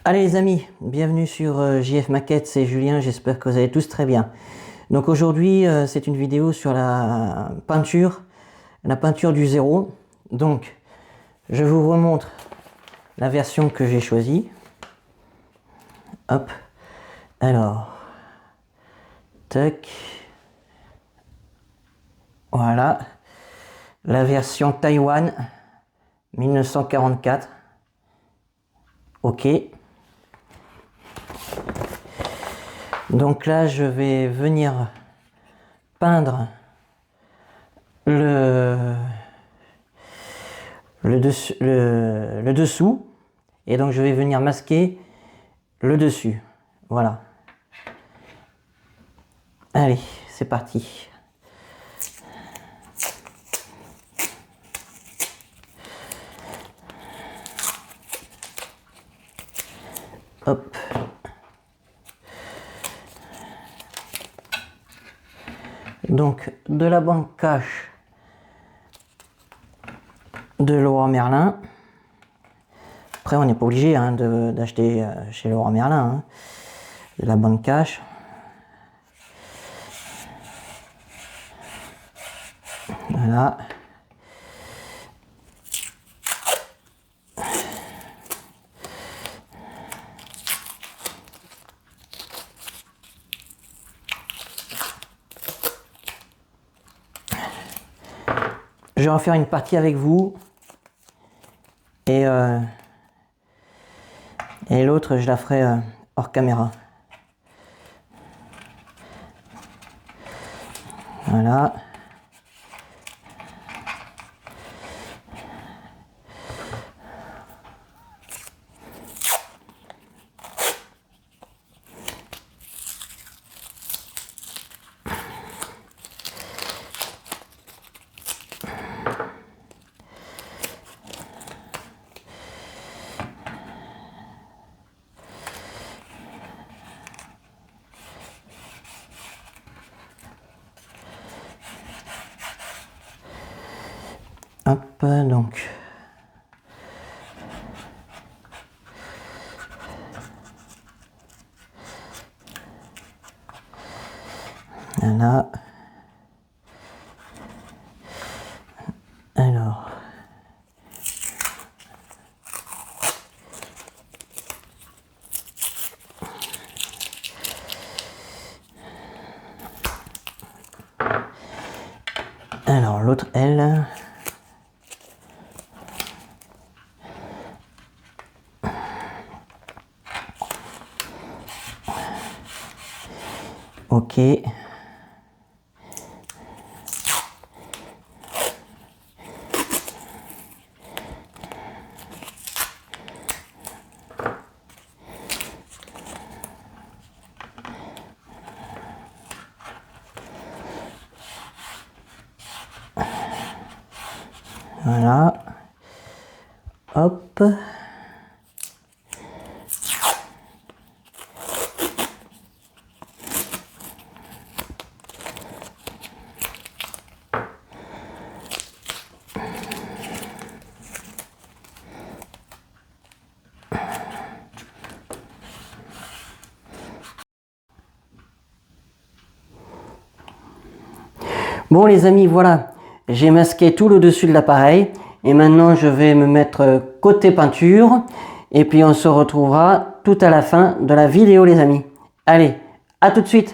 Allez les amis, bienvenue sur JF Maquette, c'est Julien, j'espère que vous allez tous très bien. Donc aujourd'hui c'est une vidéo sur la peinture du zéro. Donc je vous remontre la version que j'ai choisie. Hop, alors, tac, voilà, la version Taïwan 1944, ok. Donc là, je vais venir peindre le dessous, et donc je vais venir masquer le dessus. Voilà. Allez, c'est parti. Hop. Donc de la banque cash de Leroy Merlin. Après on n'est pas obligé d'acheter chez Leroy Merlin, hein. De la banque cash. Voilà. Je vais en faire une partie avec vous et l'autre je la ferai hors caméra. Voilà. Hop, donc. Voilà. Alors. Alors, l'autre aile. Ok. Voilà. Hop. Bon les amis, voilà, j'ai masqué tout le dessus de l'appareil et maintenant je vais me mettre côté peinture et puis on se retrouvera tout à la fin de la vidéo les amis. Allez, à tout de suite.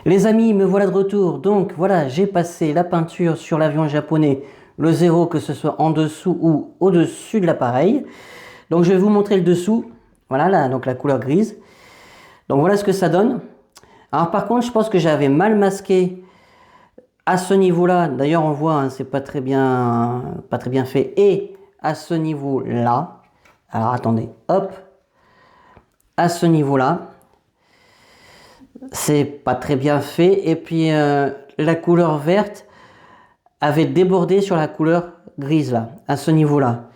Les amis, me voilà de retour. Donc voilà, j'ai passé la peinture sur l'avion japonais, le 0, que ce soit en dessous ou au-dessus de l'appareil. Donc je vais vous montrer le dessous. Voilà, là, donc la couleur grise. Donc voilà ce que ça donne. Alors par contre, je pense que j'avais mal masqué à ce niveau-là. D'ailleurs, on voit, hein, c'est pas très bien fait. Et à ce niveau-là, alors attendez, hop, à ce niveau-là, c'est pas très bien fait. Et puis la couleur verte avait débordé sur la couleur grise là, à ce niveau-là.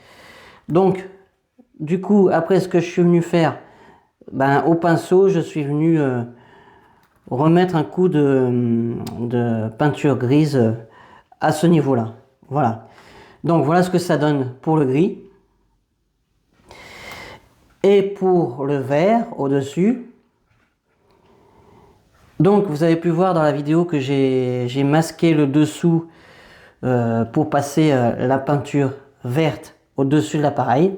Donc, du coup, après ce que je suis venu faire, ben, au pinceau, je suis venu remettre un coup de peinture grise à ce niveau-là. Voilà. Donc voilà ce que ça donne pour le gris. Et pour le vert au-dessus. Donc vous avez pu voir dans la vidéo que j'ai masqué le dessous pour passer la peinture verte au-dessus de l'appareil.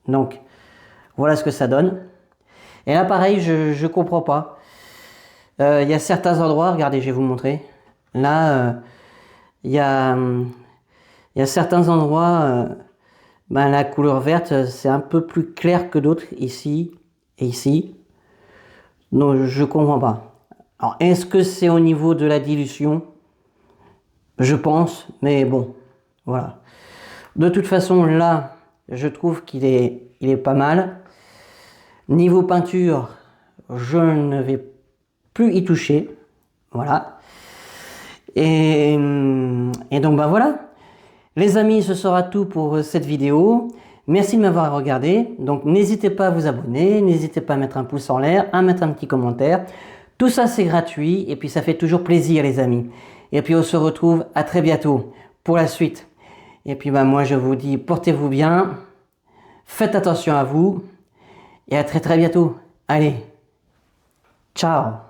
Donc voilà ce que ça donne. Et là pareil, je ne comprends pas. Il y a certains endroits, regardez, je vais vous montrer. Là, il y a certains endroits, ben, la couleur verte, c'est un peu plus clair que d'autres, ici et ici. Donc, je comprends pas. Alors, est-ce que c'est au niveau de la dilution? Je pense, mais bon, voilà. De toute façon, là, je trouve qu'il est pas mal. Niveau peinture, je ne vais plus y toucher. Voilà. Et donc, ben voilà. Les amis, ce sera tout pour cette vidéo. Merci de m'avoir regardé. Donc, n'hésitez pas à vous abonner, n'hésitez pas à mettre un pouce en l'air, à mettre un petit commentaire. Tout ça, c'est gratuit et puis ça fait toujours plaisir, les amis. Et puis, on se retrouve à très bientôt pour la suite. Et puis, ben, moi, je vous dis, portez-vous bien, faites attention à vous et à très très bientôt. Allez, ciao!